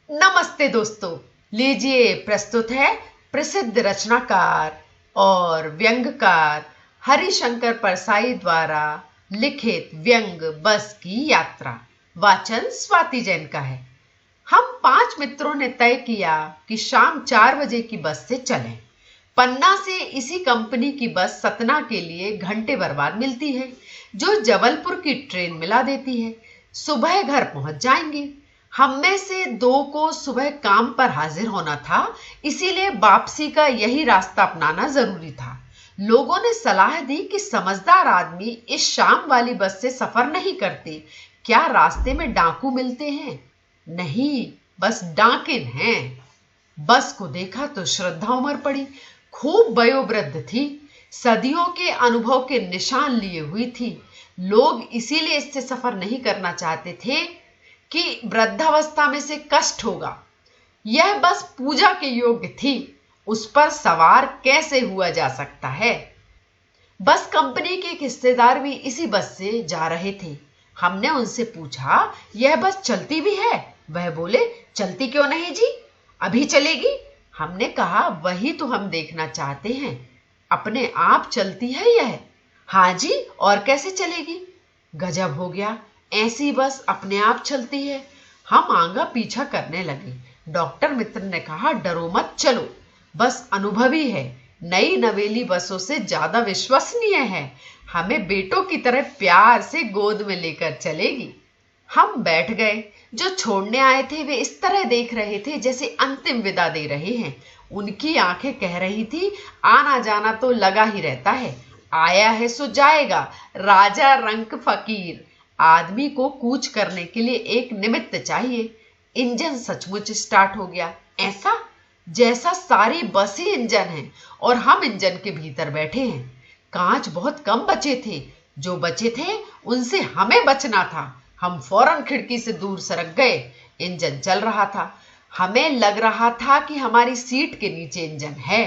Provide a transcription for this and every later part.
नमस्ते दोस्तों। लीजिए प्रस्तुत है प्रसिद्ध रचनाकार और व्यंग्यकार हरिशंकर परसाई द्वारा लिखित व्यंग बस की यात्रा। वाचन स्वाति जैन का है। हम 5 मित्रों ने तय किया कि शाम 4 बजे की बस से चलें। पन्ना से इसी कंपनी की बस सतना के लिए घंटे भर बाद मिलती है, जो जबलपुर की ट्रेन मिला देती है। सुबह घर पहुंच जाएंगे। हम में से 2 को सुबह काम पर हाजिर होना था, इसीलिए वापसी का यही रास्ता अपनाना जरूरी था। लोगों ने सलाह दी कि समझदार आदमी इस शाम वाली बस से सफर नहीं करते। क्या रास्ते में डाकू मिलते हैं? नहीं, बस डाकिन हैं। बस को देखा तो श्रद्धा उमड़ पड़ी। खूब वयोवृद्ध थी, सदियों के अनुभव के निशान लिए हुई थी। लोग इसीलिए इससे सफर नहीं करना चाहते थे कि वृद्धावस्था में से कष्ट होगा। यह बस पूजा के योग्य थी, उस पर सवार कैसे हुआ जा सकता है। बस कंपनी के एक हिस्सेदार भी इसी बस से जा रहे थे। हमने उनसे पूछा, यह बस चलती भी है? वह बोले, चलती क्यों नहीं जी, अभी चलेगी। हमने कहा, वही तो हम देखना चाहते हैं, अपने आप चलती है यह? हाँ जी, और कैसे चलेगी? गजब हो गया, ऐसी बस अपने आप चलती है। हम आगे पीछा करने लगे। डॉक्टर मित्र ने कहा, डरो मत, चलो, बस अनुभवी है, नई नवेली बसों से ज्यादा विश्वसनीय है, हमें बेटों की तरह प्यार से गोद में लेकर चलेगी। हम बैठ गए। जो छोड़ने आए थे वे इस तरह देख रहे थे जैसे अंतिम विदा दे रहे हैं। उनकी आंखें कह रही थी, आना जाना तो लगा ही रहता है, आया है सो जाएगा, राजा रंक फकीर। आदमी को कूच करने के लिए एक निमित्त चाहिए। इंजन सचमुच स्टार्ट हो गया, ऐसा जैसा सारी बस ही इंजन है और हम इंजन के भीतर बैठे हैं। कांच बहुत कम बचे थे, जो बचे थे उनसे हमें बचना था। हम फौरन खिड़की से दूर सरक गए। इंजन चल रहा था। हमें लग रहा था कि हमारी सीट के नीचे इंजन है।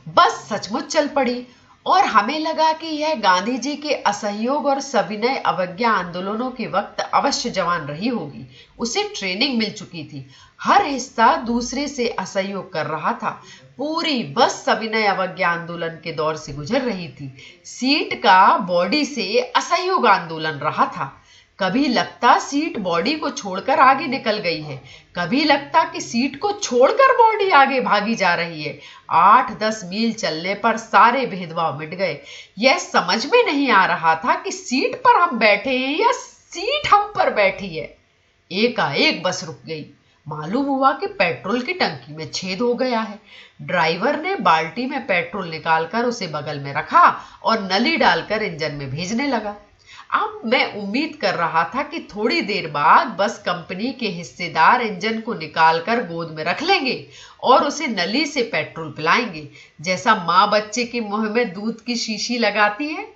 बस सचमुच चल पड़ी और हमें लगा कि यह गांधी जी के असहयोग और सविनय अवज्ञा आंदोलनों के वक्त अवश्य जवान रही होगी। उसे ट्रेनिंग मिल चुकी थी। हर हिस्सा दूसरे से असहयोग कर रहा था। पूरी बस सविनय अवज्ञा आंदोलन के दौर से गुजर रही थी। सीट का बॉडी से असहयोग आंदोलन रहा था। कभी लगता सीट बॉडी को छोड़कर आगे निकल गई है, कभी लगता कि सीट को छोड़कर बॉडी आगे भागी जा रही है। 8-10 मील चलने पर सारे भेदभाव मिट गए। यह समझ में नहीं आ रहा था कि सीट पर हम बैठे हैं या सीट हम पर बैठी है। एकाएक बस रुक गई। मालूम हुआ कि पेट्रोल की टंकी में छेद हो गया है। ड्राइवर ने बाल्टी में पेट्रोल निकालकर उसे बगल में रखा और नली डालकर इंजन में भेजने लगा। अब मैं उम्मीद कर रहा था कि थोड़ी देर बाद बस कंपनी के हिस्सेदार इंजन को निकालकर गोद में रख लेंगे और उसे नली से पेट्रोल पिलाएंगे, जैसा माँ बच्चे के मुंह में दूध की शीशी लगाती है।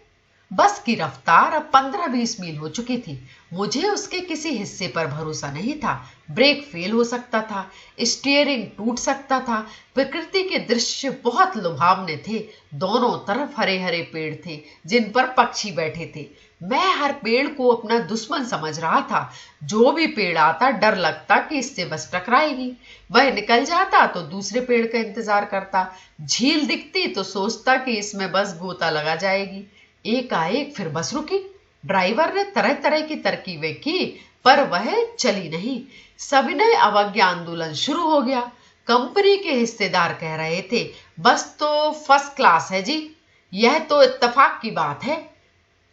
बस की रफ्तार अब 15-20 मील हो चुकी थी। मुझे उसके किसी हिस्से पर भरोसा नहीं था। ब्रेक फेल हो सकता था, स्टीयरिंग टूट सकता था। प्रकृति के दृश्य बहुत लुभावने थे। दोनों तरफ हरे हरे पेड़ थे जिन पर पक्षी बैठे थे। मैं हर पेड़ को अपना दुश्मन समझ रहा था। जो भी पेड़ आता डर लगता कि इससे बस टकराएगी। वह निकल जाता तो दूसरे पेड़ का इंतजार करता। झील दिखती तो सोचता कि इसमें बस गोता लगा जाएगी। एकाएक फिर बस रुकी। ड्राइवर ने तरह तरह की तरकीबें की पर वह चली नहीं। सविनय अवज्ञा आंदोलन शुरू हो गया। कंपनी के हिस्सेदार कह रहे थे, बस तो फर्स्ट क्लास है जी, यह तो इत्तेफाक की बात है।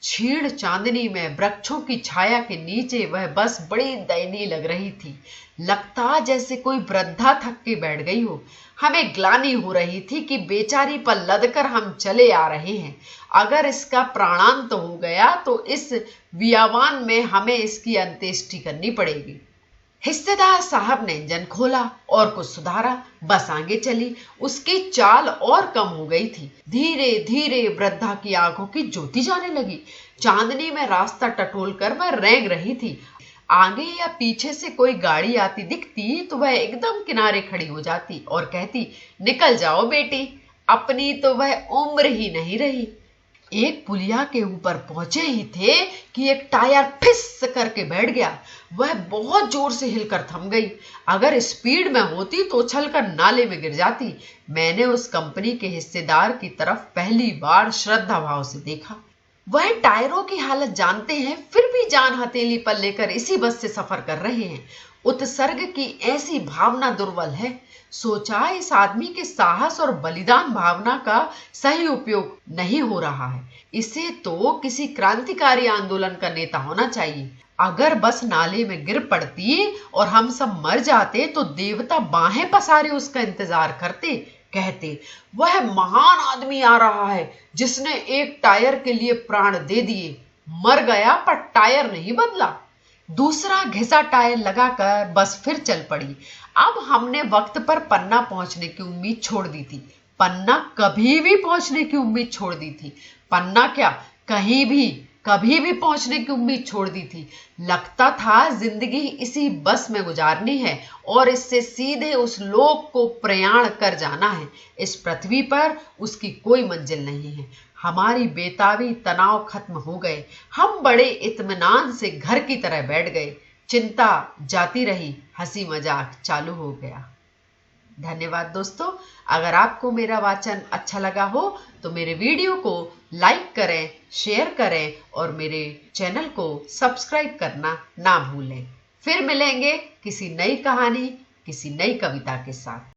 क्षीण चांदनी में वृक्षों की छाया के नीचे वह बस बड़ी दयनीय लग रही थी। लगता जैसे कोई वृद्धा थक के बैठ गई हो। हमें ग्लानि हो रही थी कि बेचारी पर लदकर हम चले आ रहे हैं। अगर इसका प्राणांत हो गया तो इस बियावान में हमें इसकी अंत्येष्टि करनी पड़ेगी। हिस्सेदार साहब ने इंजन खोला और कुछ सुधारा। बस आगे चली। उसकी चाल और कम हो गई थी। धीरे धीरे वृद्धा की आंखों की ज्योति जाने लगी। चांदनी में रास्ता टटोल कर वह रेंग रही थी। आगे या पीछे से कोई गाड़ी आती दिखती तो वह एकदम किनारे खड़ी हो जाती और कहती, निकल जाओ बेटी, अपनी तो वह उम्र ही नहीं रही। एक पुलिया के ऊपर पहुंचे ही थे कि एक टायर फिस करके बैठ गया। वह बहुत जोर से हिलकर थम गई। अगर स्पीड में होती तो उछलकर नाले में गिर जाती। मैंने उस कंपनी के हिस्सेदार की तरफ पहली बार श्रद्धा भाव से देखा। वह टायरों की हालत जानते हैं, फिर भी जान हथेली पर लेकर इसी बस से सफर कर रहे हैं। उत्सर्ग की ऐसी भावना दुर्बल है। सोचा इस आदमी के साहस और बलिदान भावना का सही उपयोग नहीं हो रहा है। इसे तो किसी क्रांतिकारी आंदोलन का नेता होना चाहिए। अगर बस नाले में गिर पड़ती और हम सब मर जाते तो देवता बाहें पसारे उसका इंतजार करते, कहते वह महान आदमी आ रहा है जिसने एक टायर के लिए प्राण दे दिए। मर गया पर टायर नहीं बदला। दूसरा घिसा टायर लगाकर बस फिर चल पड़ी। अब हमने वक्त पर पन्ना पहुंचने की उम्मीद छोड़ दी थी। पन्ना कभी भी पहुंचने की उम्मीद छोड़ दी थी। पन्ना क्या, कहीं भी कभी भी पहुंचने की उम्मीद छोड़ दी थी। लगता था जिंदगी इसी बस में गुजारनी है और इससे सीधे उस लोक को प्रयाण कर जाना है। इस पृथ्वी पर उसकी कोई मंजिल नहीं है। हमारी बेताबी तनाव खत्म हो गए। हम बड़े इत्मीनान से घर की तरह बैठ गए। चिंता जाती रही, हंसी मजाक चालू हो गया। धन्यवाद दोस्तों। अगर आपको मेरा वाचन अच्छा लगा हो तो मेरे वीडियो को लाइक करें, शेयर करें और मेरे चैनल को सब्सक्राइब करना ना भूलें। फिर मिलेंगे किसी नई कहानी, किसी नई कविता के साथ।